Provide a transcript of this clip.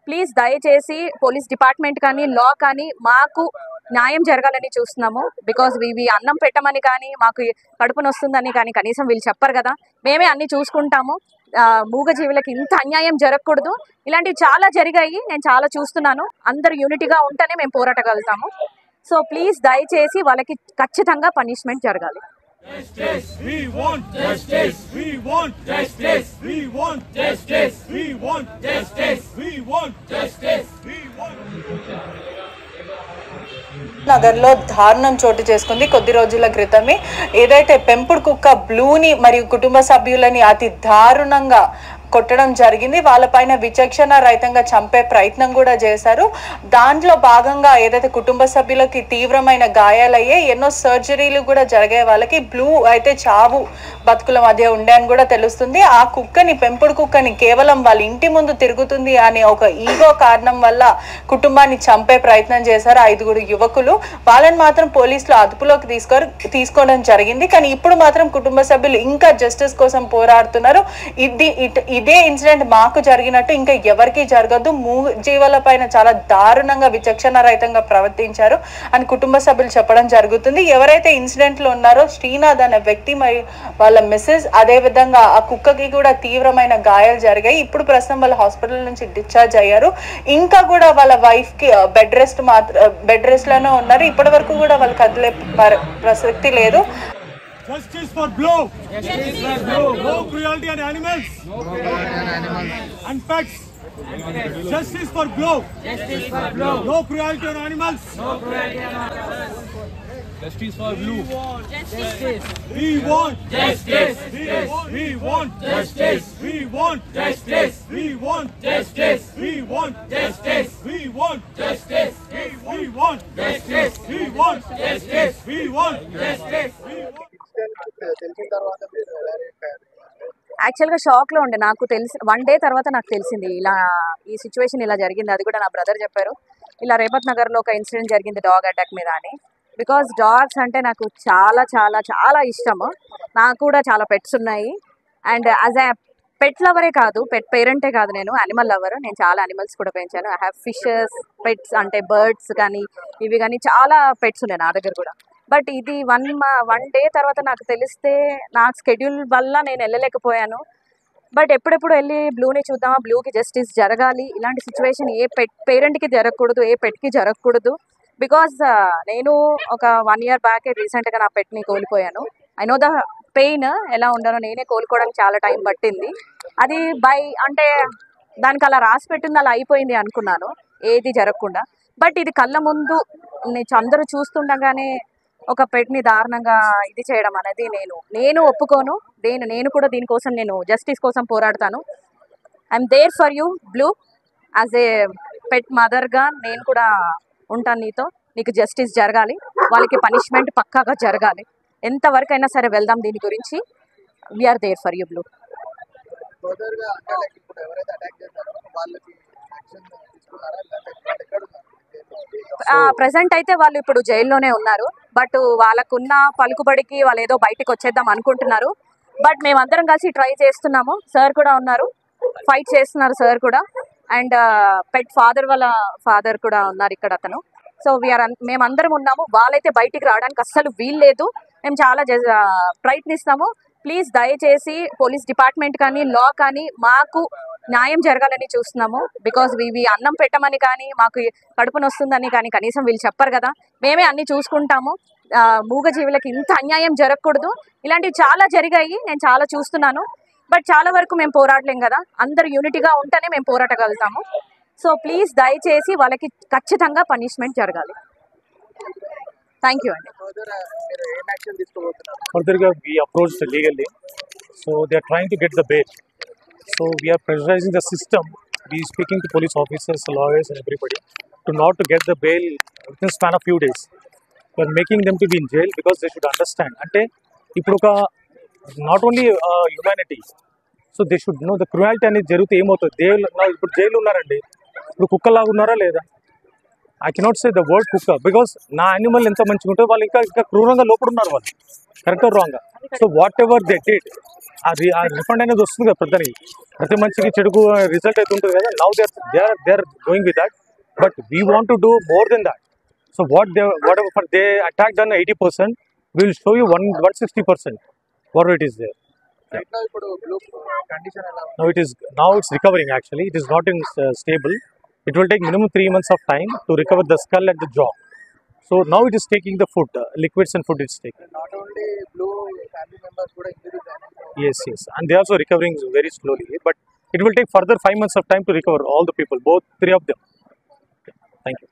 Please దయచేసి police department కానీ లా కానీ మాకు న్యాయం జరగాలని చూస్తున్నాము. బికాజ్ ఇవి అన్నం పెట్టమని కానీ మాకు కడుపు నొస్తుందని కానీ కనీసం వీళ్ళు చెప్పరు కదా. మేమే అన్ని చూసుకుంటాము. మూగజీవులకి ఇంత అన్యాయం జరగకూడదు. ఇలాంటివి చాలా జరిగాయి, నేను చాలా చూస్తున్నాను. అందరు యూనిటీగా ఉంటేనే మేము పోరాటగలుగుతాము. సో ప్లీజ్ దయచేసి వాళ్ళకి ఖచ్చితంగా పనిష్మెంట్ జరగాలి. Justice, we want justice, we want justice, we want justice, we want justice, we want justice, we want నగర్లో దారుణం చోటు చేసుకుంది. కొద్ది రోజుల క్రితమే ఏదైతే పెంపుడు కుక్క బ్లూని మరియు కుటుంబ సభ్యులని అతి దారుణంగా కొట్టడం జరిగింది. వాళ్ళపైన విచక్షణ రహితంగా చంపే ప్రయత్నం కూడా చేశారు. దాంట్లో భాగంగా ఏదైతే కుటుంబ సభ్యులకి తీవ్రమైన గాయాలయ్యే, ఎన్నో సర్జరీలు కూడా జరిగే వాళ్ళకి బ్లూ అయితే చావు బతుకుల మధ్య ఉండే అని కూడా తెలుస్తుంది. ఆ కుక్కని, పెంపుడు కుక్కని కేవలం వాళ్ళ ఇంటి ముందు తిరుగుతుంది అనే ఒక ఈగో కారణం వల్ల కుటుంబాన్ని చంపే ప్రయత్నం చేశారు 5 యువకులు. వాళ్ళని మాత్రం పోలీసులు అదుపులోకి తీసుకోవడం జరిగింది. కానీ ఇప్పుడు మాత్రం కుటుంబ సభ్యులు ఇంకా జస్టిస్ కోసం పోరాడుతున్నారు. ఇదే ఇన్సిడెంట్ మాకు జరిగినట్టు ఇంకా ఎవరికి జరగదు, మూగజీవుల పైన చాలా దారుణంగా విచక్షణ రహితంగా ప్రవర్తించారు అని కుటుంబ సభ్యులు చెప్పడం జరుగుతుంది. ఎవరైతే ఇన్సిడెంట్ లో ఉన్నారో శ్రీనాథ్ అనే వ్యక్తి మరియు వాళ్ళ మిస్సెస్, అదే విధంగా ఆ కుక్కకి కూడా తీవ్రమైన గాయాలు జరిగాయి. ఇప్పుడు ప్రస్తుతం వాళ్ళ హాస్పిటల్ నుంచి డిశ్చార్జ్ అయ్యారు. ఇంకా కూడా వాళ్ళ వైఫ్ కి బెడ్ రెస్ట్ లోనే ఉన్నారు. ఇప్పటి వరకు కూడా వాళ్ళు కదిలే ప్రసక్తి లేదు. Justice for Blue. Justice for Blue. No cruelty on animals. No cruelty on animals. And pets. Justice for Blue. Justice for Blue. No cruelty on animals. No cruelty on animals. Justice for Blue. Justice. We want justice. We want justice. We want justice. We want justice. We want justice. We want justice. We want justice. We want justice. We want justice. యాక్చువల్గా షాక్లో ఉండే. నాకు తెలిసి 1 day తర్వాత నాకు తెలిసింది ఇలా ఈ సిచ్యువేషన్ ఇలా జరిగింది. అది కూడా నా బ్రదర్ చెప్పారు. ఇలా రేపత్ నగర్లో ఒక ఇన్సిడెంట్ జరిగింది డాగ్ అటాక్ మీద అని. బికాజ్ డాగ్స్ అంటే నాకు చాలా చాలా చాలా ఇష్టము. నాకు కూడా చాలా పెట్స్ ఉన్నాయి. అండ్ యాజ్ ఏ పెట్ లవరే కాదు, పెట్ పేరెంటే కాదు, నేను యానిమల్ లవర్. నేను చాలా యానిమల్స్ కూడా పెంచాను. ఐ హ్యావ్ ఫిషెస్, పెట్స్ అంటే బర్డ్స్ కానీ ఇవి కానీ చాలా పెట్స్ ఉన్నాయి నా దగ్గర కూడా. బట్ ఇది 1 డే తర్వాత నాకు తెలిస్తే నా స్కెడ్యూల్ వల్ల నేను వెళ్ళలేకపోయాను. బట్ ఎప్పుడెప్పుడు వెళ్ళి బ్లూని చూద్దామా, బ్లూకి జస్టిస్ జరగాలి. ఇలాంటి సిచ్యువేషన్ ఏ పేరెంట్కి జరగకూడదు, ఏ పెట్కి జరగకూడదు. బికాజ్ నేను ఒక 1 year బ్యాక్ రీసెంట్గా నా పెట్ని కోల్పోయాను. ఐ నో ద పెయిన్ ఎలా ఉండాలో. నేనే కోలుకోవడానికి చాలా టైం పట్టింది. అది అంటే దానికి అలా రాసి పెట్టింది, అలా అయిపోయింది అనుకున్నాను ఏది జరగకుండా. బట్ ఇది కళ్ళ ముందు అందరూ చూస్తుండగానే ఒక పెట్ని దారుణంగా ఇది చేయడం అనేది నేను ఒప్పుకోను. నేను కూడా దీనికోసం నేను జస్టిస్ కోసం పోరాడతాను. I'm there for you Blue. As a pet మదర్గా నేను కూడా ఉంటాను నీతో. నీకు జస్టిస్ జరగాలి, వాళ్ళకి పనిష్మెంట్ పక్కాగా జరగాలి. ఎంతవరకైనా సరే వెళ్దాం దీని గురించి. We are there for you blue. Present అయితే వాళ్ళు ఇప్పుడు జైల్లోనే ఉన్నారు. బట్ వాళ్ళకున్న పలుకుబడికి వాళ్ళు ఏదో బయటకు వచ్చేద్దాం అనుకుంటున్నారు. బట్ మేమందరం కలిసి ట్రై చేస్తున్నాము. సార్ కూడా ఉన్నారు, ఫైట్ చేస్తున్నారు సార్ కూడా. అండ్ పెట్ వాళ్ళ ఫాదర్ కూడా ఉన్నారు ఇక్కడ అతను. సో మేమందరం ఉన్నాము. వాళ్ళైతే బయటికి రావడానికి అస్సలు వీల్లేదు. మేము చాలా ప్రయత్నిస్తాము. ప్లీజ్ దయచేసి పోలీస్ డిపార్ట్మెంట్ కానీ లా కానీ మాకు న్యాయం జరగాలని చూస్తున్నాము. బికాజ్ ఇవి అన్నం పెట్టమని కానీ మాకు కడుపు నొస్తుందని కానీ కనీసం వీళ్ళు చెప్పరు కదా. మేమే అన్ని చూసుకుంటాము. మూగజీవులకి ఇంత అన్యాయం జరగకూడదు. ఇలాంటివి చాలా జరిగాయి, నేను చాలా చూస్తున్నాను. బట్ చాలా వరకు మేము పోరాడలేం కదా. అందరు యూనిటీగా ఉంటేనే మేము పోరాటగలుగుతాము. సో ప్లీజ్ దయచేసి వాళ్ళకి ఖచ్చితంగా పనిష్మెంట్ జరగాలి. థ్యాంక్ యూ అండి. Further, we approached legally, so they are trying to get the bail. So we are pressurizing the system. We are speaking to police officers, lawyers, and everybody to not to get the bail within a span of few days. We are making them to be in jail because they should understand. Ante ipudu not only humanity, so they should know the cruelty అనేది జరిగితే ఏమవుతుంది. ఇప్పుడు jail ఉన్నారండి, ఇప్పుడు కుక్కలాగా ఉన్నారా లేదా? I cannot say the word కుక్క బికాస్ నా యానిమల్ ఎంత మంచిగా ఉంటుందో వాళ్ళు ఇంకా క్రూరంగా లోపల ఉన్నారు వాళ్ళు, correct wrong. So whatever they did ఆ రిఫండ్ అనేది వస్తుంది కదా ప్రతి మంచికి చెడుకు రిజల్ట్ అయితే ఉంటుంది కదా. Now they are going with that, but we want to do more than that. So whatever they attack then 80%, we will show you 160% what it is there. Right now, ఇప్పుడు blue condition ఎలా ఉంది? Now it's recovering actually. It is not in stable. It will take minimum 3 months of time to recover the skull and the jaw. So now it is taking the food, liquids and food it's taking. Not only blue family members కూడా injuries అయినాయి. Yes. And they are also recovering very slowly. But it will take further 5 months of time to recover all the people, both 3 of them. Thank you.